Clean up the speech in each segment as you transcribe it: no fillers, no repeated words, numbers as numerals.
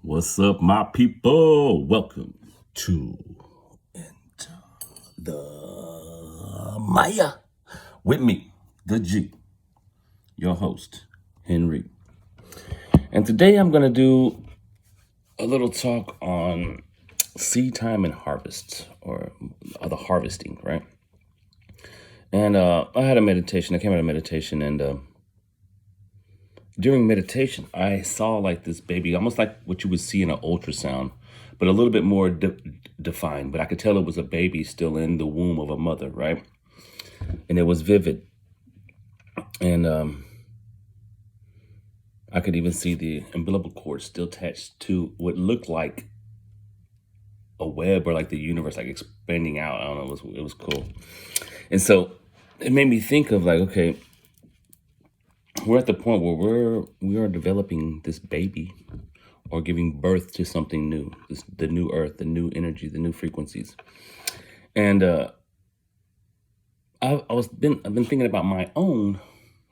What's up, my people? Welcome to Enter the Maya with me, the G, your host, Henry. And today I'm going to do a little talk on seed time and harvest, or the harvesting, right? And I had a meditation. I came out of meditation, and during meditation, I saw like this baby, almost like what you would see in an ultrasound, but a little bit more defined. But I could tell it was a baby still in the womb of a mother, right? And it was vivid. And I could even see the umbilical cord still attached to what looked like a web, or like the universe like expanding out. I don't know, it was cool. And so it made me think of like, okay, we're at the point where we are developing this baby, or giving birth to something new, the new earth, the new energy, the new frequencies. And I've been thinking about my own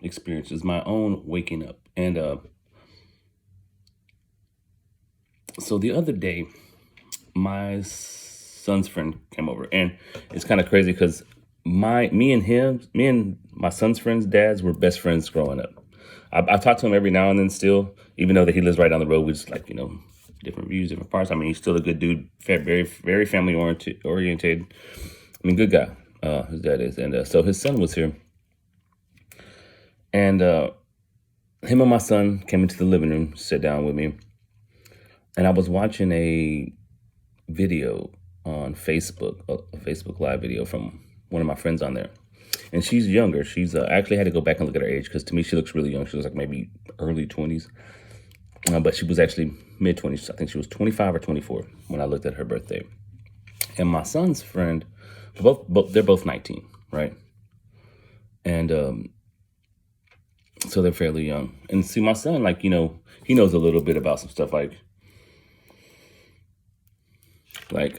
experiences, my own waking up. And so the other day, my son's friend came over, and it's kind of crazy because me and my son's friends' dads were best friends growing up. I talk to him every now and then still, even though that he lives right down the road. We just like, different views, different parts. I mean, he's still a good dude, very, very family oriented. I mean, good guy, his dad is. And so his son was here. And him and my son came into the living room, sat down with me. And I was watching a video on Facebook, a Facebook Live video from one of my friends on there. And she's younger. She's actually had to go back and look at her age, because to me she looks really young. She was like maybe early 20s, but she was actually mid 20s. I think she was 25 or 24 when I looked at her birthday. And my son's friend, they're both 19, right? And so they're fairly young. And see, my son, like, he knows a little bit about some stuff, like I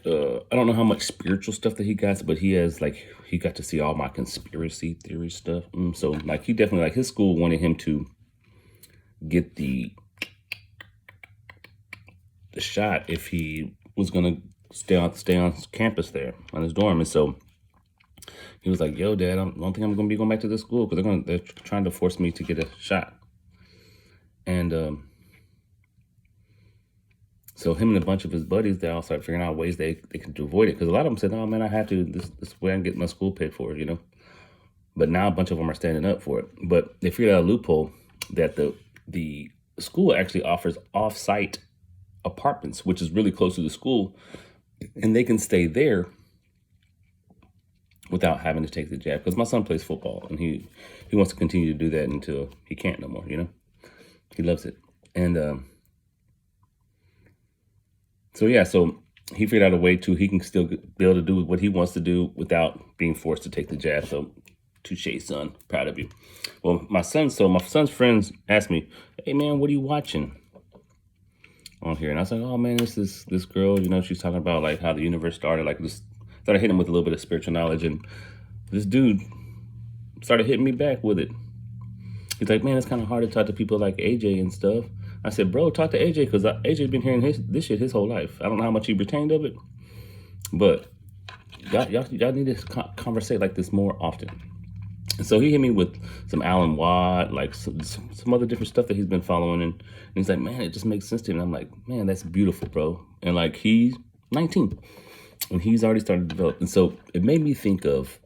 don't know how much spiritual stuff that he got, but he got to see all my conspiracy theory stuff. So like, he definitely, like, his school wanted him to get the shot if he was gonna stay on campus there on his dorm. And so he was like, "Yo, Dad, I don't think I'm gonna be going back to this school because they're trying to force me to get a shot." And so him and a bunch of his buddies, they all started figuring out ways they could avoid it, because a lot of them said, "Oh man, I have to. This way I can get my school paid for," But now a bunch of them are standing up for it. But they figured out a loophole that the school actually offers off-site apartments, which is really close to the school, and they can stay there without having to take the jab. Because my son plays football, and he wants to continue to do that until he can't no more. He loves it. And so yeah, so he figured out a way he can still be able to do what he wants to do without being forced to take the jab. So touche, son, proud of you. Well, my son's friends asked me, "Hey man, what are you watching on here?" And I was like, "Oh man, it's this girl, she's talking about like how the universe started." Like, this started hitting him with a little bit of spiritual knowledge, and this dude started hitting me back with it. He's like, "Man, it's kind of hard to talk to people like AJ and stuff." I said, "Bro, talk to AJ, because AJ's been hearing this shit his whole life. I don't know how much he retained of it, but y'all need to conversate like this more often." And so he hit me with some Alan Watt, like some other different stuff that he's been following, and he's like, "Man, it just makes sense to me." And I'm like, "Man, that's beautiful, bro." And like, he's 19, and he's already started to develop. And so it made me think of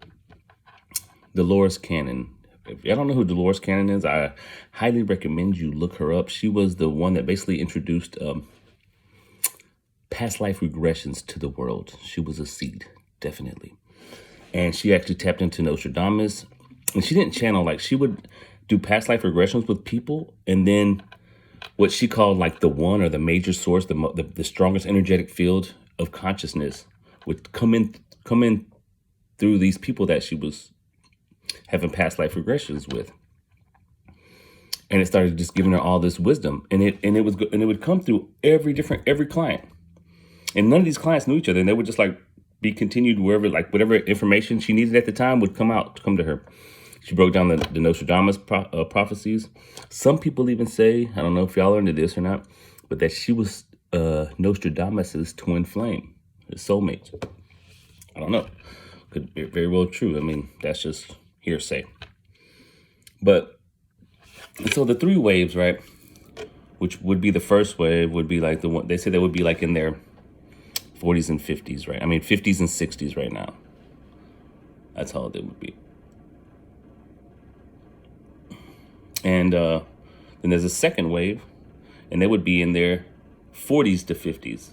Dolores Cannon. If I don't know who Dolores Cannon is, I highly recommend you look her up. She was the one that basically introduced past life regressions to the world. She was a seed, definitely. And she actually tapped into Nostradamus. And she didn't channel, like, she would do past life regressions with people, and then what she called like the one, or the major source, the strongest energetic field of consciousness would come in through these people that she was having past life regressions with. And it started just giving her all this wisdom, and it would come through every client. And none of these clients knew each other, and they would just like be continued wherever, like whatever information she needed at the time would come to her. She broke down the Nostradamus prophecies. Some people even say, I don't know if y'all are into this or not, but that she was Nostradamus's twin flame, his soulmate. I don't know. Could be very well true. I mean, that's just hearsay. But so the three waves, right? Which would be the first wave, would be like the one they said they would be like in their 40s and 50s, right? I mean, 50s and 60s right now. That's how they would be. And then there's a second wave, and they would be in their 40s to 50s.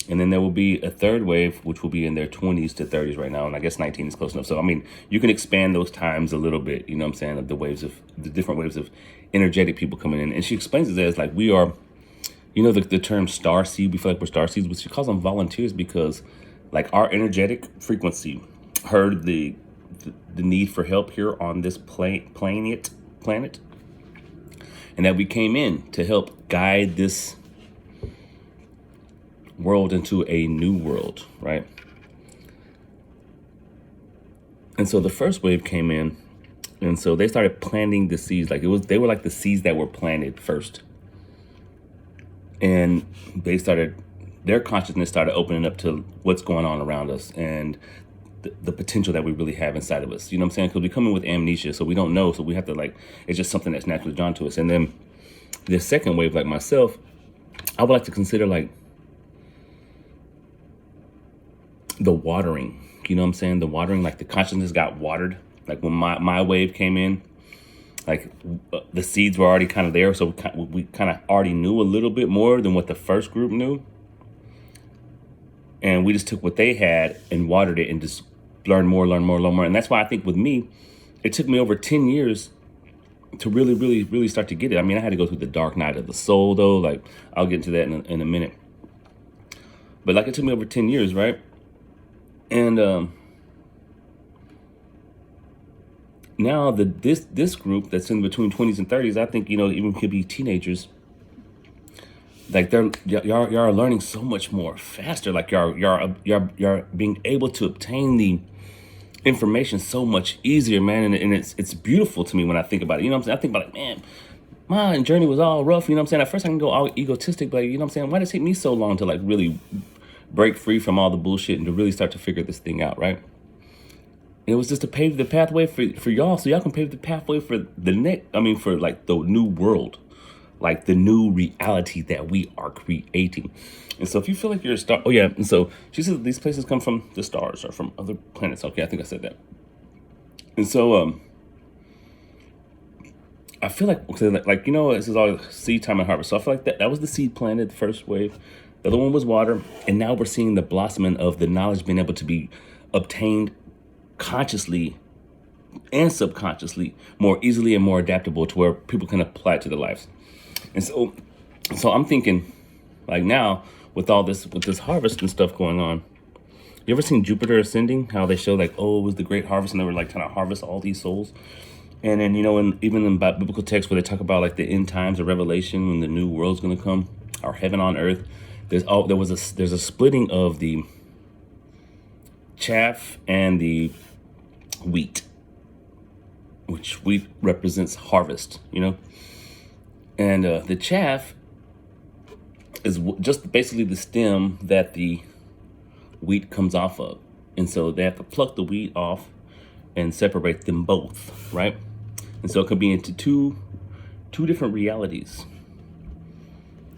And then there will be a third wave, which will be in their 20s to 30s right now. And I guess 19 is close enough. So, I mean, you can expand those times a little bit, you know what I'm saying, of the different waves of energetic people coming in. And she explains it as like we are, you know, the term star seed, we feel like we're star seeds, but she calls them volunteers because like our energetic frequency heard the need for help here on this planet, and that we came in to help guide this world into a new world, right? And so the first wave came in, and so they started planting the seeds. Like they were like the seeds that were planted first, and their consciousness started opening up to what's going on around us and the potential that we really have inside of us. You know what I'm saying? Because we come in with amnesia, so we don't know. So we have to it's just something that's naturally drawn to us. And then the second wave, like myself, I would like to consider like the watering. You know what I'm saying? The watering, like the consciousness got watered. Like when my wave came in, like the seeds were already kind of there. So we kind of already knew a little bit more than what the first group knew. And we just took what they had and watered it and just learn more. And that's why I think with me, it took me over 10 years to really start to get it. I mean, I had to go through the dark night of the soul, though. Like, I'll get into that in a minute. But like, it took me over 10 years, right? And now this group that's in between 20s and 30s, I think, you know, even could be teenagers. Like y'all are learning so much more faster. Like y'all being able to obtain the information so much easier, man. And it's beautiful to me when I think about it. You know what I'm saying? I think about like, man, my journey was all rough. You know what I'm saying? At first I can go all egotistic, but you know what I'm saying? Why did it take me so long to like really break free from all the bullshit and to really start to figure this thing out, right? It was just to pave the pathway for y'all, so y'all can pave the pathway for for like the new world, like the new reality that we are creating. And so if you feel like you're a star, oh yeah, and so she says these places come from the stars or from other planets. Okay, I think I said that. And so I feel like you know, this is all seed time and harvest. So I feel like that was the seed planted, the first wave. The other one was water, and now we're seeing the blossoming of the knowledge being able to be obtained consciously and subconsciously more easily and more adaptable to where people can apply it to their lives. And so I'm thinking, like now with this harvest and stuff going on, you ever seen Jupiter Ascending? How they show like, oh, it was the great harvest, and they were like trying to harvest all these souls. And then, you know, even in biblical texts where they talk about like the end times of Revelation, when the new world's going to come, or heaven on earth, there's a splitting of the chaff and the wheat, which wheat represents harvest, you know. And the chaff is just basically the stem that the wheat comes off of. And so they have to pluck the wheat off and separate them both, right? And so it could be into two different realities,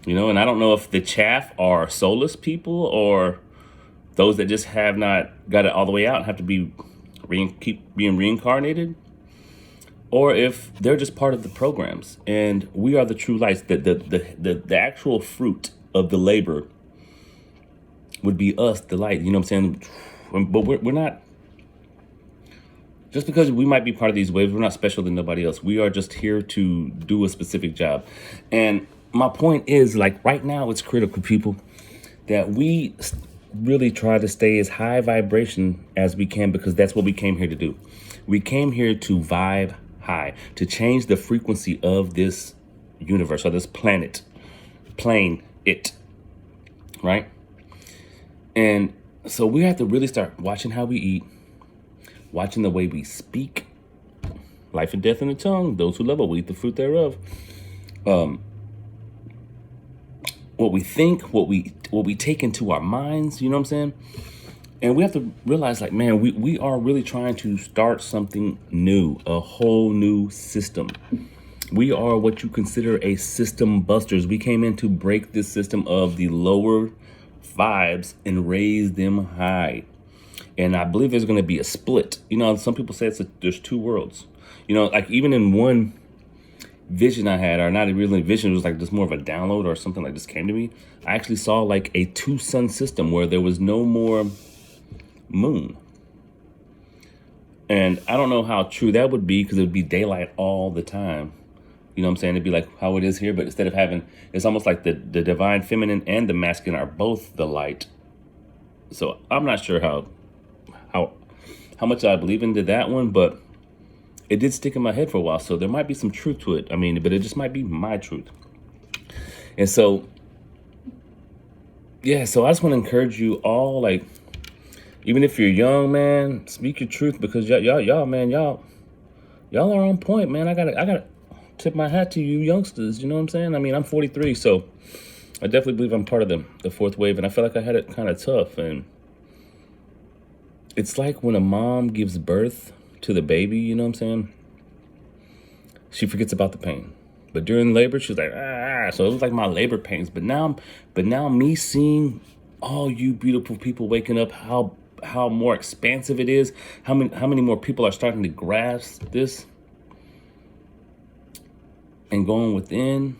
you know. And I don't know if the chaff are soulless people or those that just have not got it all the way out and have to keep being reincarnated, or if they're just part of the programs and we are the true lights. The actual fruit of the labor would be us, the light. You know what I'm saying? But we're not. Just because we might be part of these waves, we're not special than nobody else. We are just here to do a specific job. And my point is, like, right now, it's critical, people, that we really try to stay as high vibration as we can, because that's what we came here to do. We came here to vibe high, to change the frequency of this universe or this planet, right? And so we have to really start watching how we eat, watching the way we speak. Life and death in the tongue. Those who love it will eat the fruit thereof. what we think, what we take into our minds, you know what I'm saying? And we have to realize, like, man, we are really trying to start something new, a whole new system. We are what you consider a system busters. We came in to break this system of the lower vibes and raise them high. And I believe there's going to be a split. You know, some people say there's two worlds. You know, like even in one vision I had, or not really vision, it was like just more of a download or something like this came to me. I actually saw like a two sun system where there was no more moon. And I don't know how true that would be because it would be daylight all the time. You know what I'm saying? It'd be like how it is here, but instead of having, it's almost like the divine feminine and the masculine are both the light. So I'm not sure how how much I believe into that one, but it did stick in my head for a while. So there might be some truth to it. I mean, but it just might be my truth. And so, yeah, so I just want to encourage you all, like, even if you're young, man, speak your truth because y'all are on point, man. I gotta tip my hat to you youngsters. You know what I'm saying? I mean, I'm 43, so I definitely believe I'm part of the fourth wave, and I feel like I had it kind of tough. And it's like when a mom gives birth to the baby, you know what I'm saying? She forgets about the pain. But during labor, she's like, ah. So it was like my labor pains. But now me seeing all you beautiful people waking up, how more expansive it is, how many more people are starting to grasp this and going within.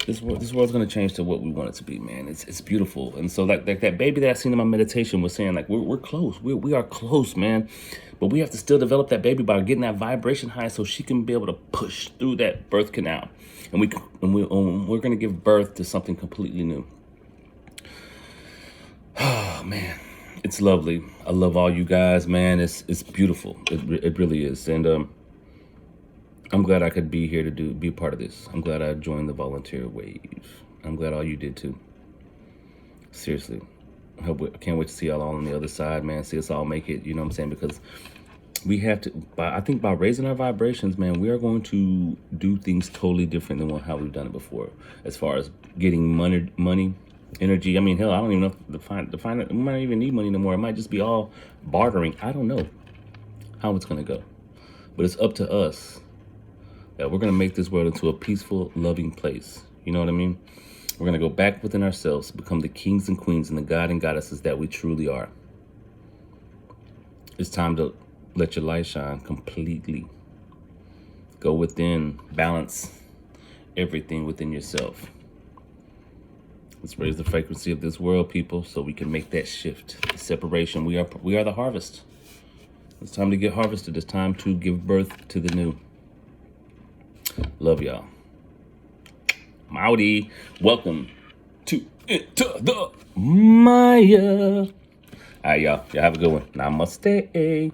This world's gonna change to what we want it to be, man. It's beautiful. And so like that baby that I seen in my meditation was saying, like, we're close. We are close, man. But we have to still develop that baby by getting that vibration high so she can be able to push through that birth canal. And we're gonna give birth to something completely new. Oh man, it's lovely. I love all you guys, man. It's beautiful. It really is. And I'm glad I could be here to be a part of this. I'm glad I joined the volunteer wave. I'm glad all you did too. Seriously. I can't wait to see y'all all on the other side, man. See us all make it, you know what I'm saying? Because we have to, I think by raising our vibrations, man, we are going to do things totally different than how we've done it before. As far as getting money, energy. I mean, hell, I don't even know if define it. We might not even need money no more. It might just be all bartering. I don't know how it's going to go. But it's up to us that we're going to make this world into a peaceful, loving place. You know what I mean? We're going to go back within ourselves, become the kings and queens and the god and goddesses that we truly are. It's time to let your light shine completely. Go within, balance everything within yourself. Let's raise the frequency of this world, people, so we can make that shift. The separation. We are the harvest. It's time to get harvested. It's time to give birth to the new. Love y'all. Maudi, welcome to Into the Maya. All right, y'all. Y'all have a good one. Namaste.